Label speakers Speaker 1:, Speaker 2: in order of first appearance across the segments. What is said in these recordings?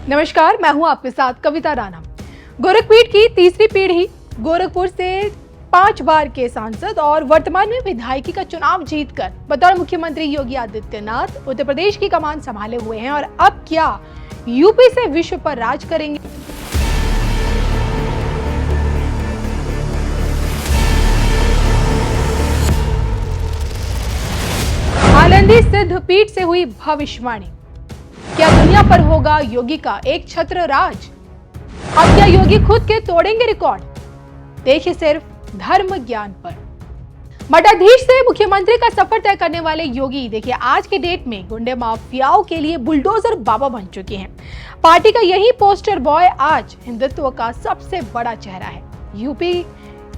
Speaker 1: नमस्कार, मैं हूं आपके साथ कविता राणा। गोरखपीठ की तीसरी पीढ़ी गोरखपुर से 5 बार के सांसद और वर्तमान में विधायकी का चुनाव जीतकर बतौर मुख्यमंत्री योगी आदित्यनाथ उत्तर प्रदेश की कमान संभाले हुए हैं और अब क्या यूपी से विश्व पर राज करेंगे। आलंदी सिद्ध पीठ से हुई भविष्यवाणी, क्या दुनिया पर होगा योगी का एक छत्र राज? अब क्या योगी खुद के तोड़ेंगे रिकॉर्ड? देखिए सिर्फ धर्म ज्ञान पर। मठाधीश से मुख्यमंत्री का सफर तय करने वाले योगी देखिए आज की डेट में गुंडे माफियाओं के लिए बुलडोजर बाबा बन चुके हैं। पार्टी का यही पोस्टर बॉय आज हिंदुत्व का सबसे बड़ा चेहरा है। यूपी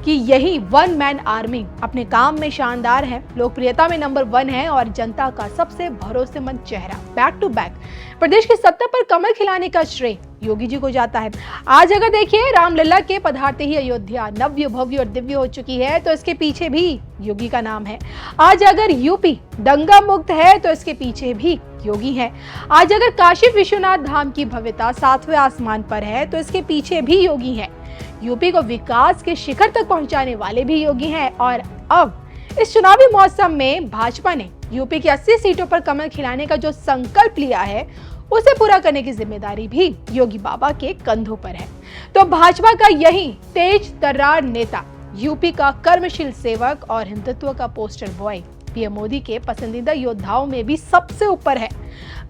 Speaker 1: कि यही वन मैन आर्मी अपने काम में शानदार है, लोकप्रियता में नंबर 1 है और जनता का सबसे भरोसेमंद चेहरा। बैक टू बैक प्रदेश की सत्ता पर कमल खिलाने का श्रेय योगी जी को जाता है। आज अगर देखिए रामलला के पधारते ही अयोध्या नव्य भव्य और दिव्य हो चुकी है तो इसके पीछे भी योगी का नाम है। आज अगर यूपी दंगा मुक्त है तो इसके पीछे भी योगी है। आज अगर काशी विश्वनाथ धाम की भव्यता 7वें आसमान पर है तो इसके पीछे भी योगी है। यूपी को विकास के शिखर तक पहुंचाने वाले भी योगी हैं और अब इस चुनावी मौसम में भाजपा ने यूपी की 80 सीटों पर कमल खिलाने का जो संकल्प लिया है उसे पूरा करने की जिम्मेदारी भी योगी बाबा के कंधों पर है। तो भाजपा का यही तेज तर्रार नेता, यूपी का कर्मशील सेवक और हिंदुत्व का पोस्टर बॉय पीएम मोदी के पसंदीदा योद्धाओं में भी सबसे ऊपर है।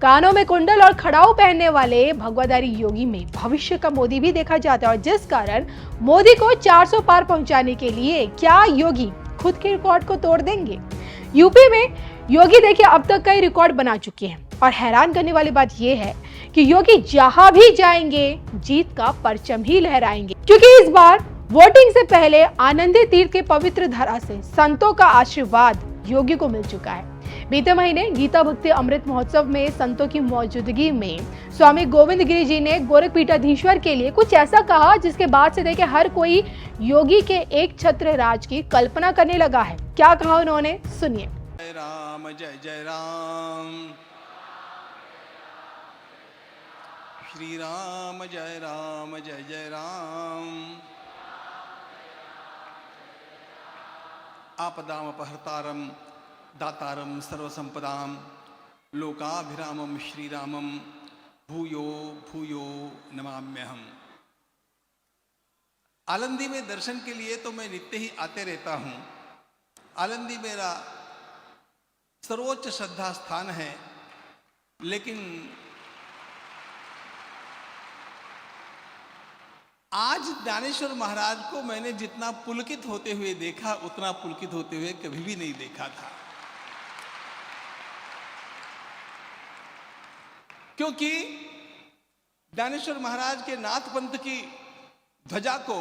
Speaker 1: कानों में कुंडल और खड़ाऊ पहनने वाले भगवाधारी योगी में भविष्य का मोदी भी देखा जाता है और जिस कारण मोदी को 400 पार पहुंचाने के लिए क्या योगी खुद के रिकॉर्ड को तोड़ देंगे? यूपी में योगी देखिए अब तक कई रिकॉर्ड बना चुके हैं और हैरान करने वाली बात यह है कि योगी जहां भी जाएंगे जीत का परचम ही लहराएंगे, क्योंकि इस बार वोटिंग से पहले आनंदी तीर्थ के पवित्र धरा से संतों का आशीर्वाद योगी को मिल चुका है। बीते महीने गीता भक्ति अमृत महोत्सव में संतों की मौजूदगी में स्वामी गोविंद गिरी जी ने गोरखपीठाधीश्वर के लिए कुछ ऐसा कहा जिसके बाद से देखे हर कोई योगी के एक छत्र राज की कल्पना करने लगा है। क्या कहा उन्होंने, सुनिए।
Speaker 2: जय राम जय राम, श्री राम जय राम, आपदाम अपहर्तारम दातारम सर्वसंपदाम लोकाभिरामम श्रीरामम भूयो भूयो नमाम्यहम्। आलंदी में दर्शन के लिए तो मैं नित्य ही आते रहता हूँ। आलंदी मेरा सर्वोच्च श्रद्धा स्थान है, लेकिन आज ज्ञानेश्वर महाराज को मैंने जितना पुलकित होते हुए देखा उतना पुलकित होते हुए कभी भी नहीं देखा था, क्योंकि ज्ञानेश्वर महाराज के नाथ पंथ की ध्वजा को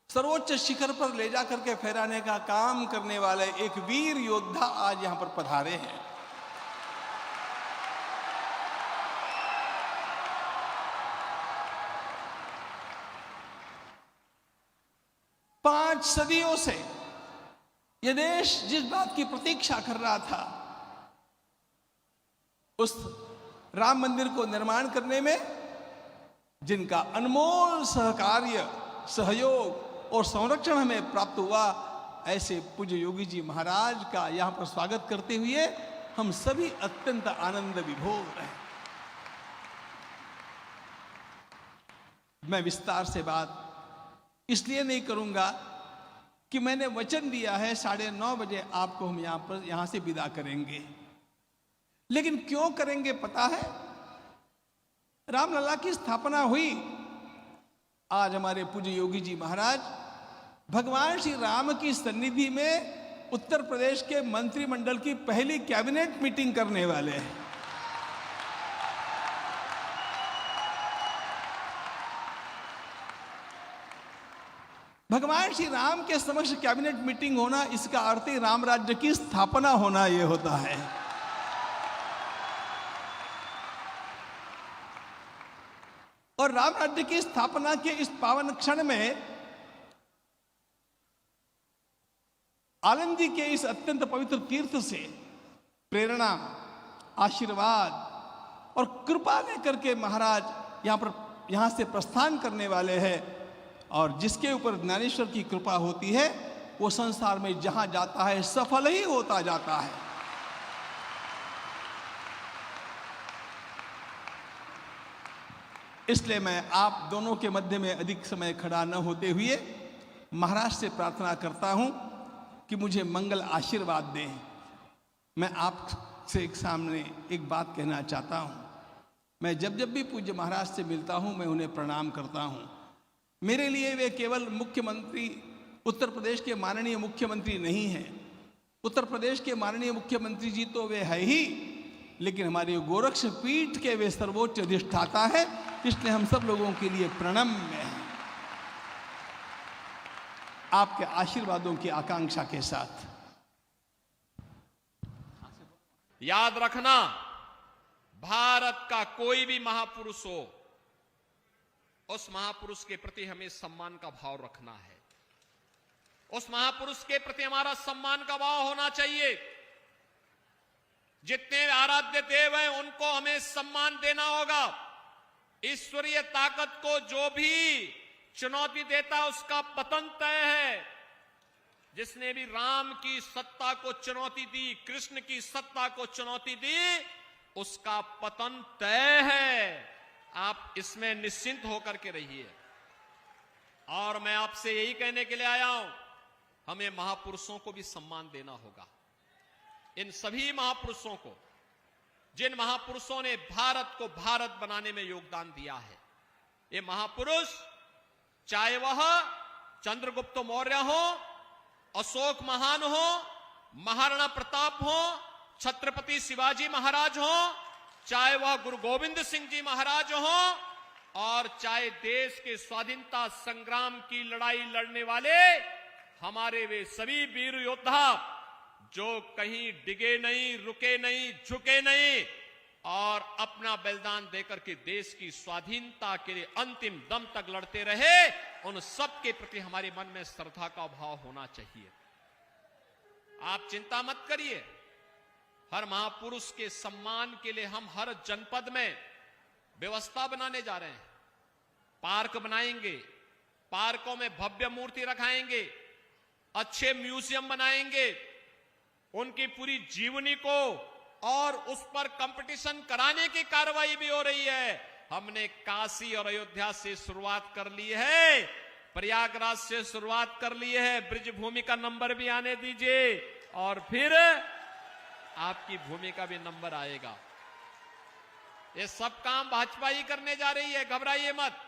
Speaker 2: सर्वोच्च शिखर पर ले जाकर के फहराने का काम करने वाले एक वीर योद्धा आज यहां पर पधारे हैं। पांच सदियों से यह देश जिस बात की प्रतीक्षा कर रहा था, उस राम मंदिर को निर्माण करने में जिनका अनमोल सहकार्य, सहयोग और संरक्षण हमें प्राप्त हुआ, ऐसे पूज्य योगी जी महाराज का यहां पर स्वागत करते हुए हम सभी अत्यंत आनंद विभोर हैं। मैं विस्तार से बात इसलिए नहीं करूंगा कि मैंने वचन दिया है 9:30 बजे आपको हम यहां से विदा करेंगे, लेकिन क्यों करेंगे पता है? रामलला की स्थापना हुई, आज हमारे पूज्य योगी जी महाराज भगवान श्री राम की सन्निधि में उत्तर प्रदेश के मंत्रिमंडल की पहली कैबिनेट मीटिंग करने वाले हैं। भगवान श्री राम के समक्ष कैबिनेट मीटिंग होना, इसका अर्थ ही राम राज्य की स्थापना होना यह होता है। और राम राज्य की स्थापना के इस पावन क्षण में आनंदी के इस अत्यंत पवित्र तीर्थ से प्रेरणा, आशीर्वाद और कृपा लेकर के महाराज यहां से प्रस्थान करने वाले हैं। और जिसके ऊपर ज्ञानेश्वर की कृपा होती है वो संसार में जहां जाता है सफल ही होता जाता है। इसलिए मैं आप दोनों के मध्य में अधिक समय खड़ा न होते हुए महाराज से प्रार्थना करता हूं कि मुझे मंगल आशीर्वाद दें। मैं आपसे एक सामने एक बात कहना चाहता हूं। मैं जब जब भी पूज्य महाराज से मिलता हूं मैं उन्हें प्रणाम करता हूं। मेरे लिए वे केवल मुख्यमंत्री, उत्तर प्रदेश के माननीय मुख्यमंत्री नहीं हैं। उत्तर प्रदेश के माननीय मुख्यमंत्री जी तो वे है ही, लेकिन हमारे गोरक्ष पीठ के वे सर्वोच्च अधिष्ठाता है। इसलिए हम सब लोगों के लिए प्रणम्य हैं, आपके आशीर्वादों की आकांक्षा के साथ।
Speaker 3: याद रखना, भारत का कोई भी महापुरुष हो, उस महापुरुष के प्रति हमें सम्मान का भाव रखना है। उस महापुरुष के प्रति हमारा सम्मान का भाव होना चाहिए। जितने आराध्य देव हैं उनको हमें सम्मान देना होगा। ईश्वरीय ताकत को जो भी चुनौती देता उसका पतन तय है। जिसने भी राम की सत्ता को चुनौती दी, कृष्ण की सत्ता को चुनौती दी, उसका पतन तय है। आप इसमें निश्चिंत होकर के रहिए। और मैं आपसे यही कहने के लिए आया हूं, हमें महापुरुषों को भी सम्मान देना होगा। इन सभी महापुरुषों को, जिन महापुरुषों ने भारत को भारत बनाने में योगदान दिया है, ये महापुरुष चाहे वह चंद्रगुप्त मौर्य हो, अशोक महान हो, महाराणा प्रताप हो, छत्रपति शिवाजी महाराज हो, चाहे वह गुरु गोविंद सिंह जी महाराज हो, और चाहे देश के स्वाधीनता संग्राम की लड़ाई लड़ने वाले हमारे वे सभी वीर योद्धा जो कहीं डिगे नहीं, रुके नहीं, झुके नहीं और अपना बलिदान देकर के देश की स्वाधीनता के लिए अंतिम दम तक लड़ते रहे, उन सब के प्रति हमारे मन में श्रद्धा का भाव होना चाहिए। आप चिंता मत करिए, हर महापुरुष के सम्मान के लिए हम हर जनपद में व्यवस्था बनाने जा रहे हैं। पार्क बनाएंगे, पार्कों में भव्य मूर्ति रखाएंगे, अच्छे म्यूजियम बनाएंगे, उनकी पूरी जीवनी को और उस पर कंपटीशन कराने की कार्रवाई भी हो रही है। हमने काशी और अयोध्या से शुरुआत कर ली है, प्रयागराज से शुरुआत कर ली है। ब्रिज भूमि का नंबर भी आने दीजिए और फिर आपकी भूमि का भी नंबर आएगा। ये सब काम भाजपा ही करने जा रही है, घबराइए मत।